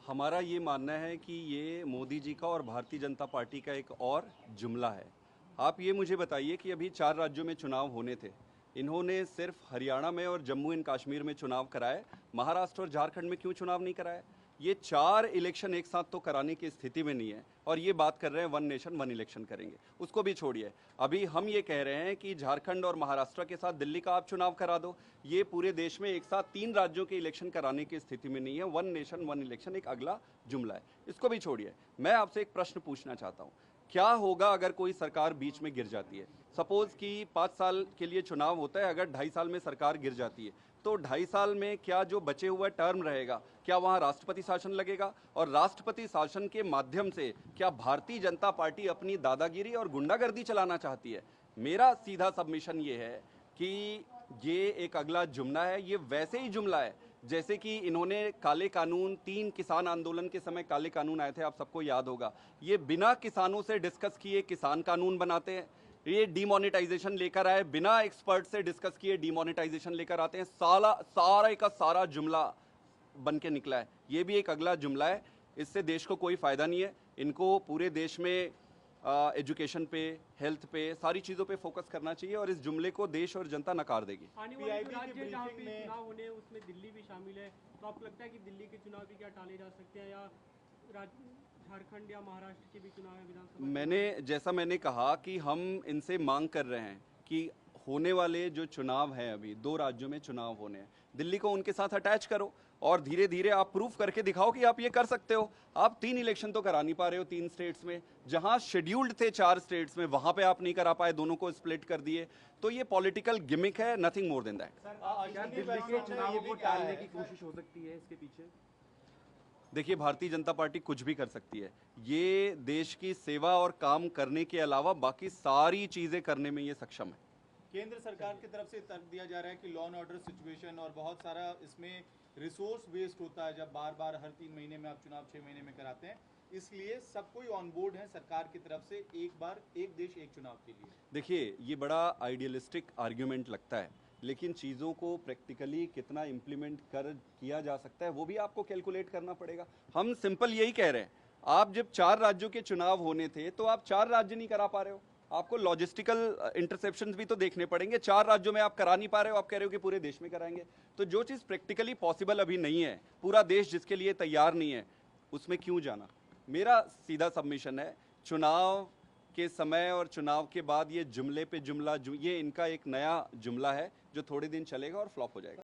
हमारा ये मानना है कि ये मोदी जी का और भारतीय जनता पार्टी का एक और जुमला है। आप ये मुझे बताइए कि अभी 4 राज्यों में चुनाव होने थे, इन्होंने सिर्फ हरियाणा में और जम्मू एंड कश्मीर में चुनाव कराए, महाराष्ट्र और झारखंड में क्यों चुनाव नहीं कराए? ये 4 इलेक्शन एक साथ तो कराने की स्थिति में नहीं है, और ये बात कर रहे हैं वन नेशन वन इलेक्शन करेंगे। उसको भी छोड़िए, अभी हम ये कह रहे हैं कि झारखंड और महाराष्ट्र के साथ दिल्ली का आप चुनाव करा दो। ये पूरे देश में एक साथ 3 राज्यों के इलेक्शन कराने की स्थिति में नहीं है। वन नेशन वन इलेक्शन एक अगला जुमला है, इसको भी छोड़िए। मैं आपसे एक प्रश्न पूछना चाहता हूँ, क्या होगा अगर कोई सरकार बीच में गिर जाती है? सपोज कि 5 साल के लिए चुनाव होता है, अगर 2.5 साल में सरकार गिर जाती है, तो 2.5 साल में क्या जो बचे हुआ टर्म रहेगा, क्या वहां राष्ट्रपति शासन लगेगा? और राष्ट्रपति शासन के माध्यम से क्या भारतीय जनता पार्टी अपनी दादागिरी और गुंडागर्दी चलाना चाहती है? मेरा सीधा सबमिशन ये है कि ये एक अगला जुमला है। ये वैसे ही जुमला है जैसे कि इन्होंने काले कानून, 3 किसान आंदोलन के समय काले कानून आए थे, आप सबको याद होगा। ये बिना किसानों से डिस्कस किए किसान कानून बनाते हैं। ये डिमोनेटाइजेशन लेकर आए, बिना एक्सपर्ट से डिस्कस किए डिमोनेटाइजेशन लेकर आते हैं। सारा का सारा जुमला बन के निकला है। ये भी एक अगला जुमला है। इससे देश को कोई फायदा नहीं है। इनको पूरे देश में एजुकेशन पे, हेल्थ पे, सारी चीज़ों पे फोकस करना चाहिए, और इस जुमले को देश और जनता नकार देगी। आने वाले जो राज्य जहाँ पे चुनाव होने हैं उसमें दिल्ली भी शामिल है, तो आपको लगता है कि दिल्ली के चुनाव भी क्या टाले जा सकते हैं, या झारखंड या महाराष्ट्र के भी चुनाव है विधानसभा? जैसा मैंने कहा कि हम इनसे मांग कर रहे हैं कि होने वाले जो चुनाव हैं, अभी 2 राज्यों में चुनाव होने हैं, दिल्ली को उनके साथ अटैच करो और धीरे धीरे आप प्रूफ करके दिखाओ कि आप ये कर सकते हो। आप 3 इलेक्शन तो करा नहीं पा रहे हो 3 स्टेट्स में, जहां शेड्यूल्ड थे 4 स्टेट्स में, वहां पे आप नहीं करा पाए, दोनों को स्प्लिट कर दिए। तो ये पॉलिटिकल गिमिक है, नथिंग मोर देन दैट। क्या दिल्ली के चुनावों को टालने की कोशिश हो सकती है इसके पीछे? देखिए, भारतीय जनता पार्टी कुछ भी कर सकती है। ये देश की सेवा और काम करने के अलावा बाकी सारी चीजें करने में ये सक्षम है। केंद्र सरकार की तरफ से तर्क दिया जा रहा है कि लॉ एंड ऑर्डर सिचुएशन और बहुत सारा इसमें रिसोर्स वेस्ट होता है, जब बार बार हर 3 महीने में आप चुनाव 6 महीने में कराते हैं, इसलिए सब कोई ऑन बोर्ड है सरकार की तरफ से एक बार एक देश एक चुनाव के लिए। देखिए, ये बड़ा आइडियलिस्टिक आर्ग्यूमेंट लगता है, लेकिन चीज़ों को प्रैक्टिकली कितना इम्प्लीमेंट किया जा सकता है वो भी आपको कैलकुलेट करना पड़ेगा। हम सिंपल यही कह रहे हैं, आप जब 4 राज्यों के चुनाव होने थे तो आप 4 राज्य नहीं करा पा रहे हो, आपको लॉजिस्टिकल इंटरसेप्शंस भी तो देखने पड़ेंगे। 4 राज्यों में आप करा नहीं पा रहे हो, आप कह रहे हो कि पूरे देश में कराएंगे। तो जो चीज़ प्रैक्टिकली पॉसिबल अभी नहीं है, पूरा देश जिसके लिए तैयार नहीं है, उसमें क्यों जाना? मेरा सीधा सबमिशन है, चुनाव के समय और चुनाव के बाद ये जुमले पे जुमला, ये इनका एक नया जुमला है जो थोड़े दिन चलेगा और फ्लॉप हो जाएगा।